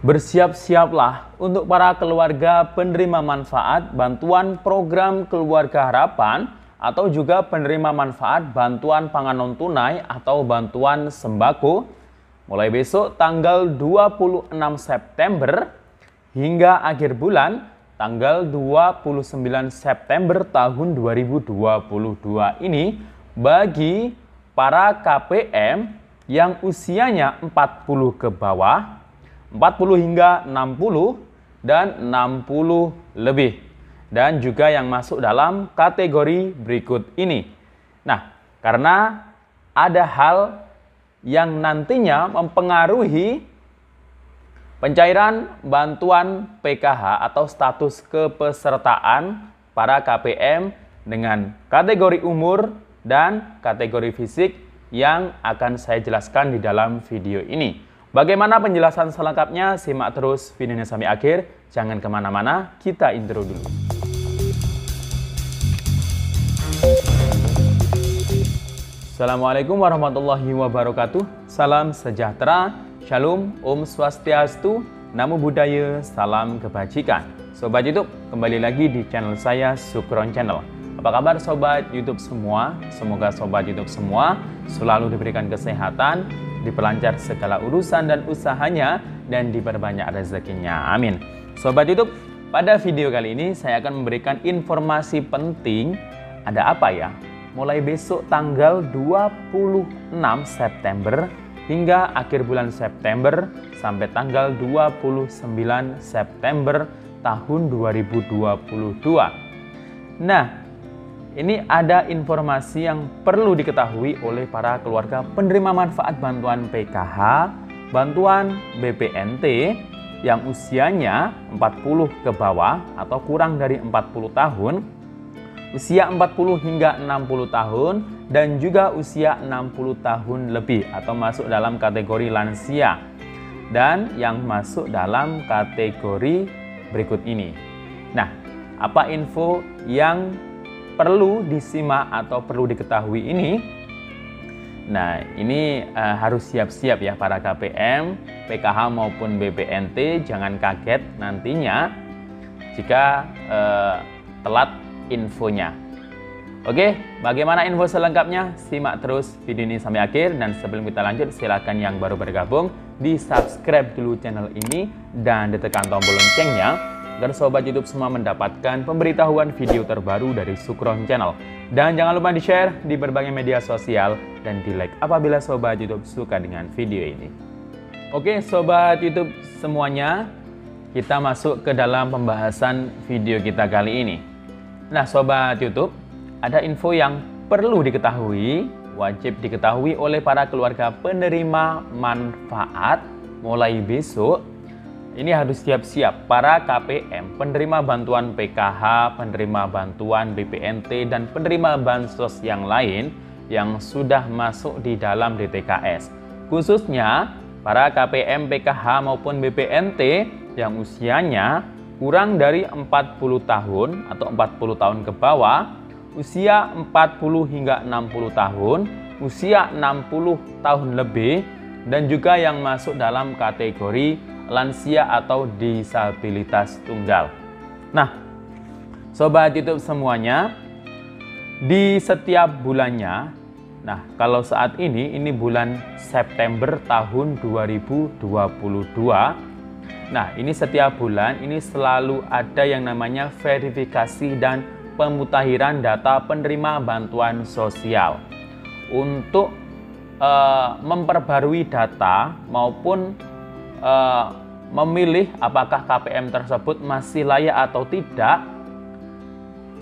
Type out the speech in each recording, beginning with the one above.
Bersiap-siaplah untuk para keluarga penerima manfaat bantuan program Keluarga Harapan atau juga penerima manfaat bantuan pangan non-tunai atau bantuan sembako mulai besok tanggal 26 September hingga akhir bulan tanggal 29 September tahun 2022 ini bagi para KPM yang usianya 40 ke bawah, 40 hingga 60 dan 60 lebih, dan juga yang masuk dalam kategori berikut ini. Nah, karena ada hal yang nantinya mempengaruhi pencairan bantuan PKH atau status kepesertaan para KPM dengan kategori umur dan kategori fisik yang akan saya jelaskan di dalam video ini. Bagaimana penjelasan selengkapnya? Simak terus videonya sampai akhir. Jangan kemana-mana, kita intro dulu. Assalamualaikum warahmatullahi wabarakatuh. Salam sejahtera, Shalom, Om Swastiastu, Namo Buddhaya, salam kebajikan. Sobat YouTube, kembali lagi di channel saya, Sukron Channel. Apa kabar Sobat YouTube semua? Semoga Sobat YouTube semua selalu diberikan kesehatan, diperlancar segala urusan dan usahanya, dan diperbanyak rezekinya. Amin. Sobat YouTube, pada video kali ini saya akan memberikan informasi penting. Ada apa ya? Mulai besok tanggal 26 September hingga akhir bulan September sampai tanggal 29 September tahun 2022. Nah, ini ada informasi yang perlu diketahui oleh para keluarga penerima manfaat bantuan PKH, bantuan BPNT yang usianya 40 ke bawah atau kurang dari 40 tahun, usia 40 hingga 60 tahun, dan juga usia 60 tahun lebih atau masuk dalam kategori lansia, dan yang masuk dalam kategori berikut ini. Nah, apa info yang perlu disimak atau perlu diketahui ini? Nah, ini harus siap-siap ya para KPM, PKH maupun BPNT. Jangan kaget nantinya jika telat infonya. Oke, bagaimana info selengkapnya? Simak terus video ini sampai akhir. Dan sebelum kita lanjut, silakan yang baru bergabung di subscribe dulu channel ini dan ditekan tombol loncengnya agar Sobat YouTube semua mendapatkan pemberitahuan video terbaru dari Sukron Channel. Dan jangan lupa di-share di berbagai media sosial dan di-like apabila Sobat YouTube suka dengan video ini. Oke, Sobat YouTube semuanya, kita masuk ke dalam pembahasan video kita kali ini. Nah, Sobat YouTube, ada info yang perlu diketahui, wajib diketahui oleh para keluarga penerima manfaat mulai besok. Ini harus siap-siap para KPM, penerima bantuan PKH, penerima bantuan BPNT, dan penerima bansos yang lain yang sudah masuk di dalam DTKS. Khususnya para KPM, PKH maupun BPNT yang usianya kurang dari 40 tahun atau 40 tahun ke bawah, usia 40 hingga 60 tahun, usia 60 tahun lebih, dan juga yang masuk dalam kategori lansia atau disabilitas tunggal. Nah, Sobat YouTube semuanya, di setiap bulannya, nah kalau saat ini bulan September tahun 2022. Nah, ini setiap bulan ini selalu ada yang namanya verifikasi dan pemutakhiran data penerima bantuan sosial untuk memperbarui data maupun memilih apakah KPM tersebut masih layak atau tidak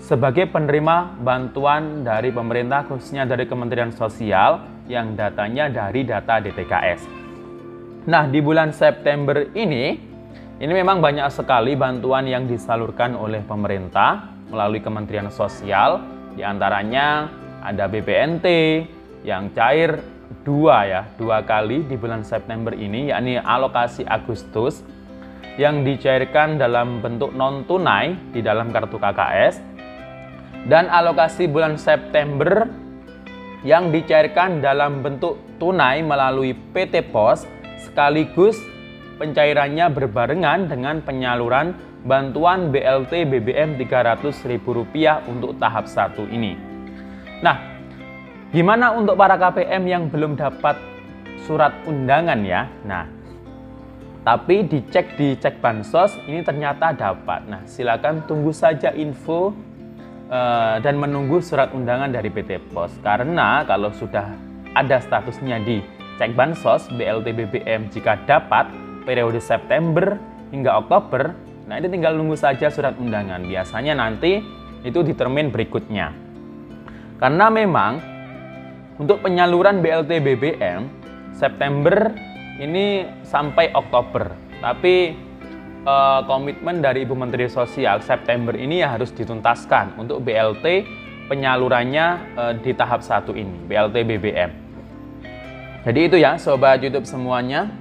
sebagai penerima bantuan dari pemerintah, khususnya dari Kementerian Sosial yang datanya dari data DTKS. Nah, di bulan September ini memang banyak sekali bantuan yang disalurkan oleh pemerintah melalui Kementerian Sosial. Di antaranya ada BPNT yang cair dua kali di bulan September ini, yakni alokasi Agustus yang dicairkan dalam bentuk non-tunai di dalam kartu KKS, dan alokasi bulan September yang dicairkan dalam bentuk tunai melalui PT Pos sekaligus pencairannya berbarengan dengan penyaluran bantuan BLT BBM Rp300.000 untuk tahap 1 ini. Nah, gimana untuk para KPM yang belum dapat surat undangan ya? Nah, tapi dicek di Cek Bansos ini ternyata dapat. Nah, silakan tunggu saja info dan menunggu surat undangan dari PT Pos. Karena kalau sudah ada statusnya di Cek Bansos BLT BBM jika dapat periode September hingga Oktober, nah ini tinggal nunggu saja surat undangan. Biasanya nanti itu di termin berikutnya. Karena memang untuk penyaluran BLT BBM September ini sampai Oktober, tapi komitmen dari Ibu Menteri Sosial September ini ya harus dituntaskan untuk BLT penyalurannya di tahap 1 ini, BLT BBM. Jadi itu ya Sobat YouTube semuanya.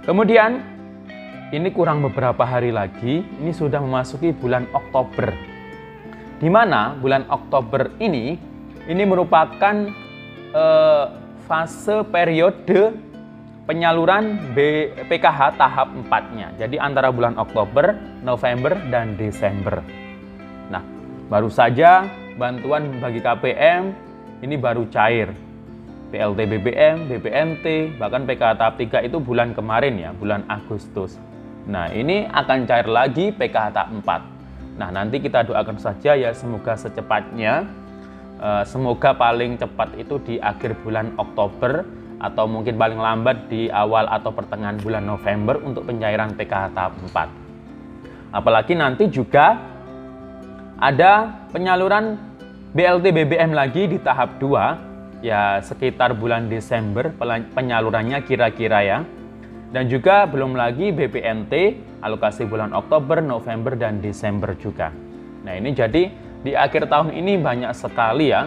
Kemudian ini kurang beberapa hari lagi, ini sudah memasuki bulan Oktober. Di mana bulan Oktober ini merupakan fase periode penyaluran PKH tahap 4-nya. Jadi antara bulan Oktober, November, dan Desember. Nah, baru saja bantuan bagi KPM ini baru cair. BLT BBM, BPNT, bahkan PKH tahap 3 itu bulan kemarin ya, bulan Agustus. Nah, ini akan cair lagi PKH tahap 4. Nah, nanti kita doakan saja ya semoga secepatnya. Semoga paling cepat itu di akhir bulan Oktober, atau mungkin paling lambat di awal atau pertengahan bulan November untuk pencairan PKH tahap 4. Apalagi nanti juga ada penyaluran BLT BBM lagi di tahap 2, ya sekitar bulan Desember penyalurannya kira-kira ya. Dan juga belum lagi BPNT, alokasi bulan Oktober, November, dan Desember juga. Nah ini jadi di akhir tahun ini banyak sekali ya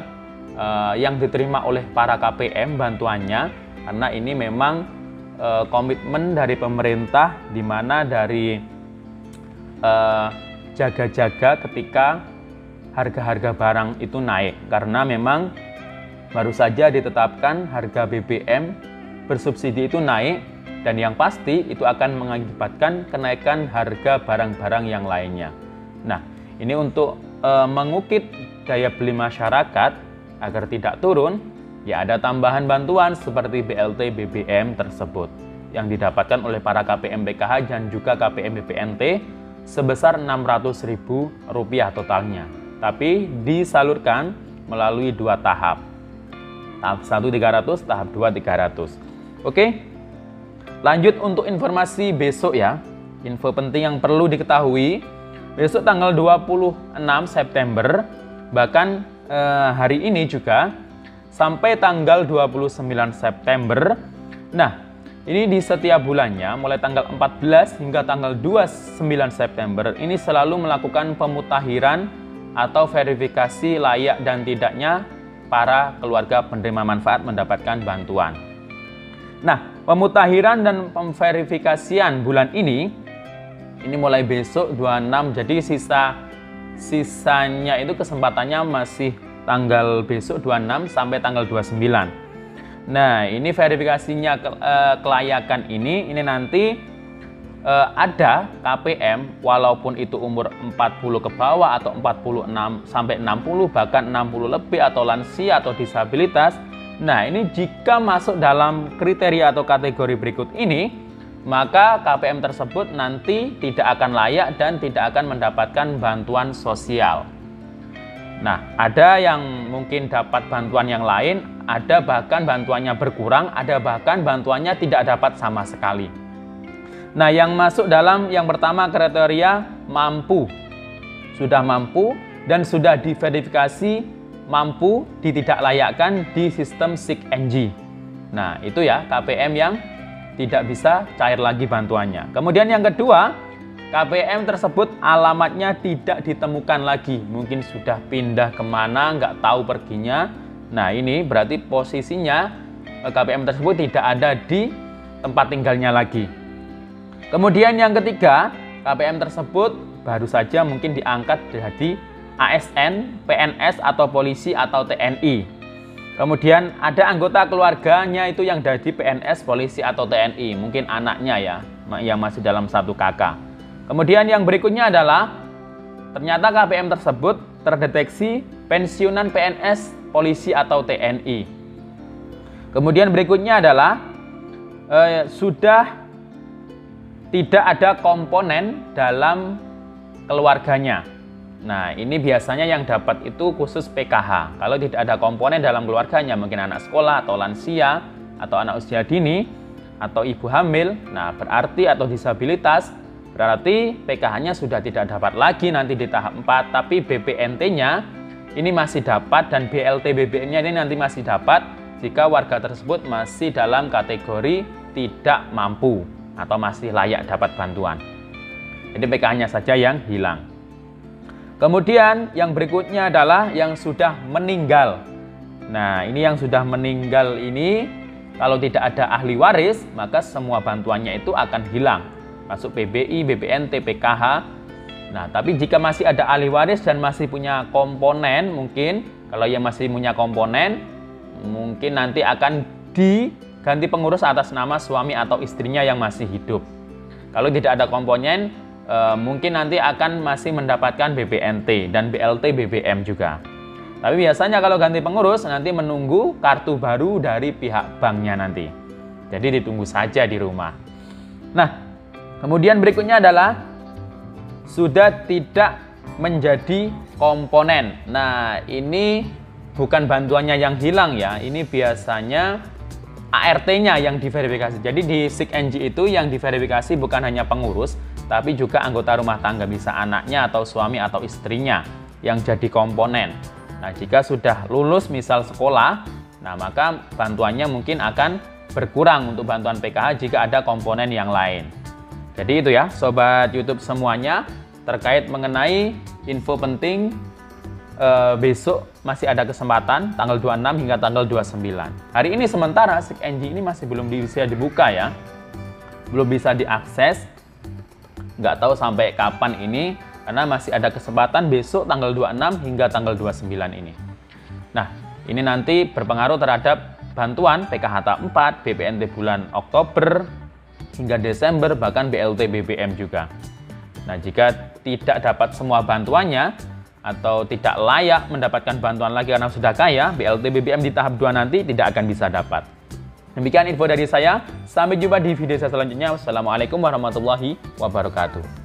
yang diterima oleh para KPM bantuannya. Karena ini memang komitmen dari pemerintah, di mana dari jaga-jaga ketika harga-harga barang itu naik. Karena memang baru saja ditetapkan harga BBM bersubsidi itu naik, dan yang pasti itu akan mengakibatkan kenaikan harga barang-barang yang lainnya. Nah, ini untuk mengukit daya beli masyarakat agar tidak turun, ya ada tambahan bantuan seperti BLT BBM tersebut yang didapatkan oleh para KPM PKH dan juga KPM BPNT sebesar Rp600.000 totalnya. Tapi disalurkan melalui 2 tahap. Tahap 1 300, tahap 2 300. Oke. Lanjut untuk informasi besok ya. Info penting yang perlu diketahui. Besok tanggal 26 September, bahkan hari ini juga sampai tanggal 29 September. Nah, ini di setiap bulannya mulai tanggal 14 hingga tanggal 29 September ini selalu melakukan pemutahiran atau verifikasi layak dan tidaknya para keluarga penerima manfaat mendapatkan bantuan. Nah, pemutahiran dan pemverifikasian bulan ini mulai besok 26, jadi sisanya itu kesempatannya masih tanggal besok 26 sampai tanggal 29. Nah, ini verifikasinya kelayakan ini nanti ada KPM walaupun itu umur 40 ke bawah atau 46 sampai 60 bahkan 60 lebih atau lansia atau disabilitas. Nah, ini jika masuk dalam kriteria atau kategori berikut ini, maka KPM tersebut nanti tidak akan layak dan tidak akan mendapatkan bantuan sosial. Nah, ada yang mungkin dapat bantuan yang lain, ada bahkan bantuannya berkurang, ada bahkan bantuannya tidak dapat sama sekali. Nah, yang masuk dalam yang pertama kriteria mampu. Sudah mampu dan sudah diverifikasi mampu ditidaklayakkan di sistem SIG-NG. Nah, itu ya KPM yang tidak bisa cair lagi bantuannya. Kemudian yang kedua, KPM tersebut alamatnya tidak ditemukan lagi. Mungkin sudah pindah kemana, nggak tahu perginya. Nah, ini berarti posisinya KPM tersebut tidak ada di tempat tinggalnya lagi. Kemudian yang ketiga, KPM tersebut baru saja mungkin diangkat jadi ASN, PNS atau polisi atau TNI. Kemudian ada anggota keluarganya itu yang jadi PNS, polisi atau TNI, mungkin anaknya ya. yang masih dalam 1 KK. Kemudian yang berikutnya adalah ternyata KPM tersebut terdeteksi pensiunan PNS, polisi atau TNI. Kemudian berikutnya adalah sudah tidak ada komponen dalam keluarganya. Nah, ini biasanya yang dapat itu khusus PKH. Kalau tidak ada komponen dalam keluarganya, mungkin anak sekolah atau lansia atau anak usia dini atau ibu hamil, nah berarti atau disabilitas, berarti PKH-nya sudah tidak dapat lagi nanti di tahap 4, tapi BPNT-nya ini masih dapat dan BLT BBM-nya ini nanti masih dapat jika warga tersebut masih dalam kategori tidak mampu atau masih layak dapat bantuan. Jadi PKH-nya saja yang hilang. Kemudian yang berikutnya adalah yang sudah meninggal. Nah, ini yang sudah meninggal ini kalau tidak ada ahli waris, maka semua bantuannya itu akan hilang. Masuk PBI, BPNT, PKH. Nah, tapi jika masih ada ahli waris dan masih punya komponen, mungkin kalau yang masih punya komponen, mungkin nanti akan diganti pengurus atas nama suami atau istrinya yang masih hidup. Kalau tidak ada komponen, mungkin nanti akan masih mendapatkan BPNT dan BLT BBM juga. Tapi biasanya kalau ganti pengurus nanti menunggu kartu baru dari pihak banknya nanti. Jadi ditunggu saja di rumah. Nah, kemudian berikutnya adalah sudah tidak menjadi komponen. Nah, ini bukan bantuannya yang hilang ya. Ini biasanya ART-nya yang diverifikasi. Jadi di SIK-NJ itu yang diverifikasi bukan hanya pengurus, tapi juga anggota rumah tangga, bisa anaknya atau suami atau istrinya yang jadi komponen. Nah, jika sudah lulus misal sekolah, nah maka bantuannya mungkin akan berkurang untuk bantuan PKH jika ada komponen yang lain. Jadi itu ya Sobat YouTube semuanya terkait mengenai info penting. Besok masih ada kesempatan tanggal 26 hingga tanggal 29. Hari ini sementara SIK-NJ ini masih belum bisa dibuka ya. Belum bisa diakses. Nggak tahu sampai kapan ini, karena masih ada kesempatan besok tanggal 26 hingga tanggal 29 ini. Nah, ini nanti berpengaruh terhadap bantuan PKH tahap 4, BPNT bulan Oktober hingga Desember, bahkan BLT BBM juga. Nah, jika tidak dapat semua bantuannya atau tidak layak mendapatkan bantuan lagi karena sudah kaya, BLT BBM di tahap 2 nanti tidak akan bisa dapat. Demikian info dari saya. Sampai jumpa di video saya selanjutnya. Wassalamualaikum warahmatullahi wabarakatuh.